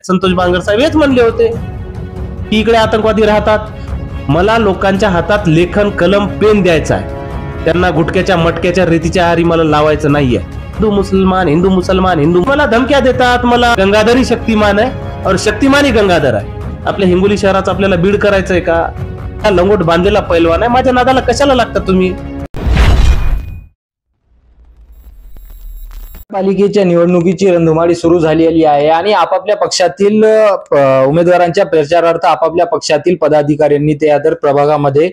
संतोष बांगर साहेब हेच म्हणले होते की इकडे आतंकवादी राहतात। मला लोकांच्या हातात लेखन कलम पेन द्यायचा आहे, त्यांना गुटक्याच्या मटक्याच्या रेतीच्या आहारी मला लावायचं नाहीये। हिंदू मुसलमान हिंदू मुसलमान हिंदू मला धमक्या देतात, मला गंगाधरी शक्तिमान आहे और शक्तिमानी गंगाधर आहे। आपल्या हिंगोली शहराचं आपल्याला बीड करायचंय का? हा लंगोट बांधलेला पैलवान आहे, माझ्या नादाला कशाला लागता तुम्ही? पालिकेच्या निवडणुकीची रणधुमाळी सुरू झालेली आहे आणि आपापल्या पक्षातील उमेदवारांच्या प्रचारार्थ आपापल्या पक्षातील पदाधिकाऱ्यांनी त्या प्रभागामध्ये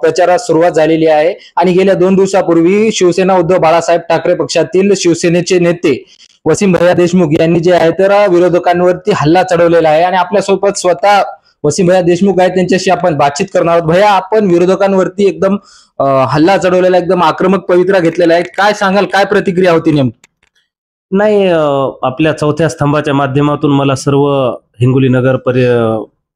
प्रचारास सुरुवात झालेली आहे। आणि गेल्या 2 दिवसापूर्वी शिवसेना उद्धव बाळासाहेब ठाकरे पक्षातील शिवसेनेचे नेते वसीम भैया देशमुख यांनी जे आहे तर विरोधकांवरती हल्ला चढवलेला आहे आणि आपल्यासोबत स्वतः वसीम भैया देशमुख आहेत, त्यांच्याशी आपण बातचीत करणार आहोत। भैया, आपण विरोधकांवरती एकदम हल्ला चढवलेला, एकदम आक्रमक पवित्रा घेतलेला आहे, काय सांगाल, काय प्रतिक्रिया होती नेमकी? नाही, आपल्या चौथ्या स्तंभाच्या माध्यमातून मला सर्व हिंगोली नगर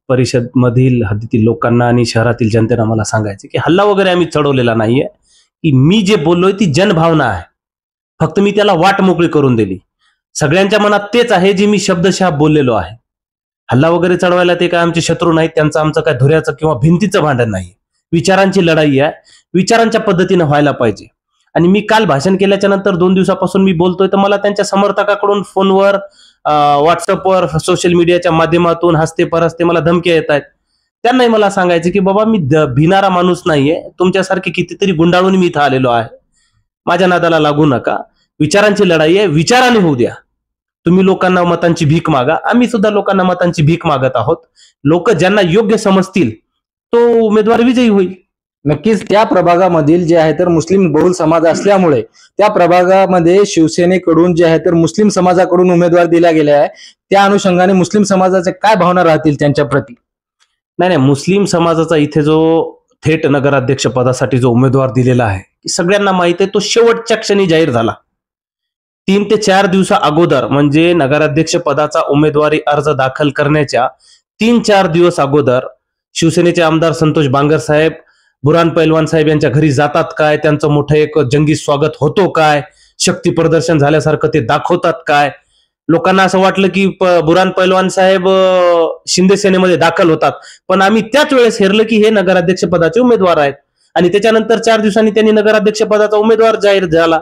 परिषद मधील हद्दीतील लोकांना आणि शहरातील जनतेला मला सांगायचे की हल्ला वगैरे आम्ही चढवलेला नाहीये, की मी जे बोललोय ती जनभावना आहे, फक्त मी त्याला वाट मोकळी करून दिली। सगळ्यांच्या मनात तेच आहे जे मी शब्दशः बोललेलो आहे। हल्ला वगैरे चढवायला ते काय आमचे शत्रू नाहीत, त्यांचं आमचं काय धुऱ्याचं किंवा भिंतीचं भांडण नाही, विचारांची लढाई आहे, विचारांच्या पद्धतीने व्हायला पाहिजे। आणि मी काल भाषण केल्याच्या नंतर 2 दिवसापासून मी बोलतोय, तर मला त्यांच्या समर्थकाकडून फोनवर, व्हॉट्सअपवर, सोशल मीडियाच्या माध्यमातून हसते परहसते मला धमक्या येत आहेत। त्यांनाही मला सांगायचे की बाबा, मी भिणारा माणूस नाहीये, तुमच्यासारखे कितीतरी गुंडाळून मी इथं आलेलो आहे, माझ्या नादाला लागू नका। विचारांची लढाई आहे, विचाराने होऊ द्या। तुम्ही लोकांना मतांची भीक मागा, आम्ही सुद्धा लोकांना मतांची भीक मागत आहोत। लोक ज्यांना योग्य समजतील तो उमेदवार विजयी होईल। नक्कीच त्या प्रभागामधील जे आहे तर मुस्लिम बहुल समाज असल्यामुळे त्या प्रभागामध्ये शिवसेनेकडून जे आहे तर मुस्लिम समाजाकडून उमेदवार दिला गेला आहे, त्या अनुषंगाने मुस्लिम समाजाचे काय भावना राहतील त्यांच्या प्रती? नाही, मुस्लिम समाजाचा इथे जो थेट नगराध्यक्ष पदासाठी जो उमेदवार दिलेला आहे सगळ्यांना माहित आहे, तो शेवटच्या क्षणी जाहीर झाला। 3 ते 4 दिवसा अगोदर, म्हणजे नगराध्यक्ष पदाचा उमेदवारी अर्ज दाखल करण्याच्या 3-4 दिवस अगोदर शिवसेनेचे आमदार संतोष बांगर साहेब बुरान पैलवान साहेब यांच्या घरी जातात काय, त्यांचं मोठं एक जंगी स्वागत होतो काय, शक्ती प्रदर्शन झाल्यासारखं ते दाखवतात काय। लोकांना असं वाटलं की बुरान पैलवान साहेब शिंदे सेनेमध्ये दाखल होतात, पण आम्ही त्याच वेळेस हेरलं की हे नगराध्यक्ष पदाचे उमेदवार आहेत। आणि त्याच्यानंतर 4 दिवसांनी त्यांनी नगराध्यक्ष पदाचा उमेदवार जाहीर झाला,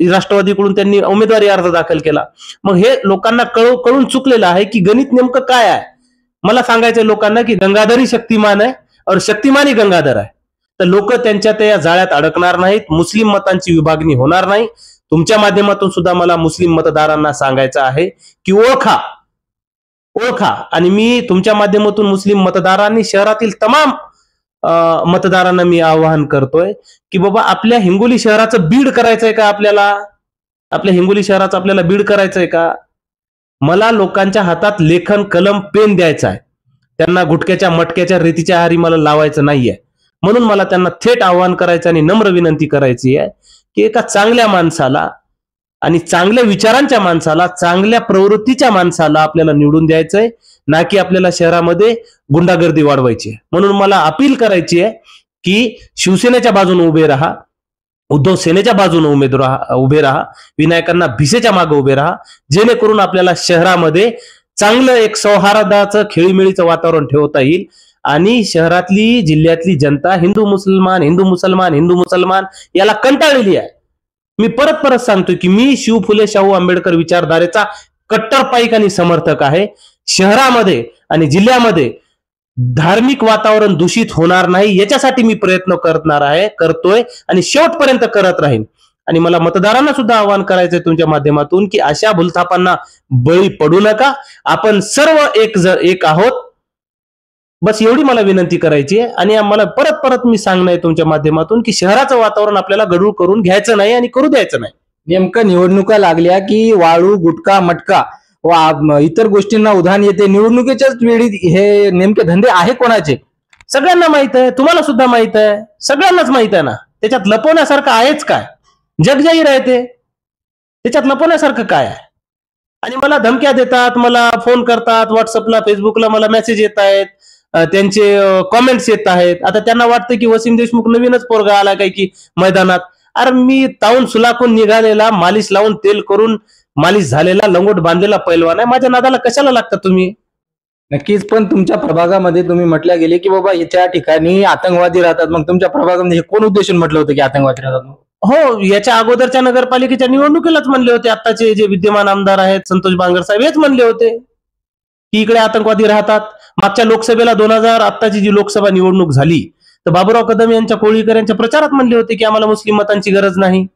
राष्ट्रवादीकडून त्यांनी उमेदवारी अर्ज दाखल केला। मग हे लोकांना कळून चुकलेलं आहे की गणित नेमकं काय आहे। मला सांगायचं लोकांना की गंगाधरी शक्तिमान आहे और शक्तिमानी गंगाधर आहे, तर लोक त्यांच्या त्या जाळ्यात अडकणार नाहीत, मुस्लिम मतांची विभागणी होणार नाही। तुमच्या माध्यमातून सुद्धा मला मुस्लिम मतदारांना सांगायचं आहे की ओळखा, आणि मी तुमच्या माध्यमातून मुस्लिम मतदारांनी, शहरातील तमाम मतदारांना मी आवाहन करतोय की बाबा, आपल्या हिंगोली शहराचं बीड करायचंय का? आपल्या हिंगोली शहराचं आपल्याला बीड करायचंय का? मला लोकांच्या हातात लेखन कलम पेन द्यायचा आहे, त्यांना गुटक्याच्या मटक्याच्या रेतीच्या आहारी मला लावायचं नाहीये। म्हणून मला त्यांना थेट आवाहन करायचं आणि नम्र विनंती करायची आहे की एका चांगल्या माणसाला आणि चांगल्या विचारांच्या माणसाला, चांगल्या प्रवृत्तीच्या माणसाला आपल्याला निवडून द्यायचंय, ना की आपल्याला शहरामध्ये गुंडागर्दी वाढवायची आहे। म्हणून मला अपील करायची आहे की शिवसेनेच्या बाजूने उभे राहा, उद्धव सेनेच्या बाजूने उभे राहा, विनायकांना भिसेच्या मागे उभे राहा, जेणेकरून आपल्याला शहरामध्ये चांगलं एक सौहार्दाचं, खेळीमेळीचं वातावरण ठेवता येईल आणि शहरातली, जिल्ह्यातली जनता हिंदू मुसलमान हिंदू मुसलमान हिंदू मुसलमान याला कंटाळलेली आहे। मी परत सांगतोय की मी शिव फुले शाहू आंबेडकर विचारधारेचा कट्टर पाईक आणि समर्थक आहे। शहरामध्ये आणि जिल्ह्यामध्ये धार्मिक वातावरण दूषित होणार नाही याच्यासाठी मी प्रयत्न करतोय आणि शेवटपर्यंत करत राहीन। आणि मला मतदारांना सुद्धा आवाहन करायचंय तुमच्या माध्यमातून की अशा भूलथापांना बळी पडू नका, आपण सर्व एक आहोत, बस एवढी मला विनंती करायची आहे। आणि मला परत मी सांगणं आहे तुमच्या माध्यमातून की शहराचं वातावरण आपल्याला गढूळ करून घ्यायचं नाही आणि करू द्यायचं नाही। नेमकं निवडणुका लागल्या की वाळू, गुटखा, मटका व इतर गोष्टींना उधाण येते, निवडणुकीच्याच वेळी हे नेमके धंदे आहे कोणाचे? सगळ्यांना माहित आहे, तुम्हाला सुद्धा माहित आहे, सगळ्यांनाच माहित आहे ना। त्याच्यात लपवण्यासारखं आहेच काय? जग जाहीर आहे ते, त्याच्यात लपवण्यासारखं काय आहे? आणि मला धमक्या देतात, मला फोन करतात, व्हॉट्सअपला, फेसबुकला मला मेसेज येत आहेत, त्यांचे कॉमेंट्स येत आहेत। आता त्यांना वाटतं की वसीम देशमुख नवीनच पोरगा आला काय की मैदानात। अरे मी ताऊन सुलाखून निघालेला, मालिश लावून तेल करून मालिश झालेला लंगोट बांधलेला पैलवान आहे, माझ्या नादाला कशाला लागता तुम्ही? नक्कीच, पण तुमच्या प्रभागामध्ये तुम्ही म्हटलं गेले की बाबा याच्या ठिकाणी आतंकवादी राहतात, मग तुमच्या प्रभागामध्ये हे कोण उद्देशून म्हटलं होतं की आतंकवादी राहतात? हो, याच्या अगोदरच्या नगरपालिकेच्या निवडणुकीलाच म्हणले होते. आत्ताचे जे विद्यमान आमदार आहेत संतोष बांगर साहेब हेच म्हणले होते की इकडे आतंकवादी राहतात. मागच्या लोकसभेला 2000 आत्ताची जी लोकसभा निवडणूक झाली तर बाबूराव कदम यांच्या कोळीकर यांच्या प्रचारात म्हणले होते की आम्हाला मुस्लिम मतांची गरज नाही.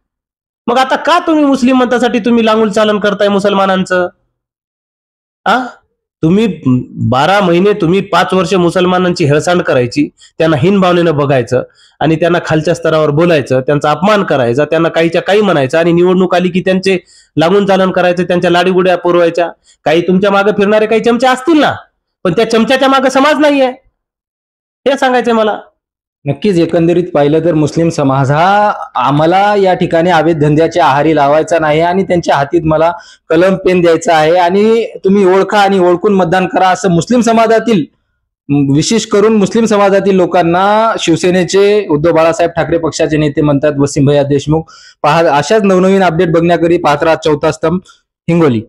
मग आता का तुम्ही मुस्लिम मतासाठी तुम्ही लांगुल चालन करताय मुसलमानांचं? तुम्ही 12 महिने तुम्ही 5 वर्ष मुसलमानांची हेळसांड करायची, त्यांना हीन भावनेनं बघायचं आणि त्यांना खालच्या स्तरावर बोलायचं, त्यांचा अपमान करायचा, त्यांना काहीच्या काही म्हणायचं आणि निवडणूक आली की त्यांचे लागून चालन करायचं, त्यांच्या लाडीगुड्या पुरवायच्या. काही तुमच्या मागे फिरणारे काही चमचे असतील ना, पण त्या चमच्याच्या मागे समाज नाहीये हे सांगायचंय मला. नक्कीच, एकंदरीत पाहिलं तर मुस्लिम समाज हा आम्हाला या ठिकाणी अवैध धंद्याच्या आहारी लावायचा नाही आणि त्यांच्या हातीत मला कलम पेन द्यायचा आहे आणि तुम्ही ओळखा आणि ओळखून मतदान करा, असं मुस्लिम समाजातील, विशेष करून मुस्लिम समाजातील लोकांना शिवसेनेचे उद्धव बाळासाहेब ठाकरे पक्षाचे नेते म्हणतात वसीम भैया देशमुख. पहा, अशाच नवनवीन अपडेट बघण्याकरिता पाहत राहा 4था स्तंभ हिंगोली.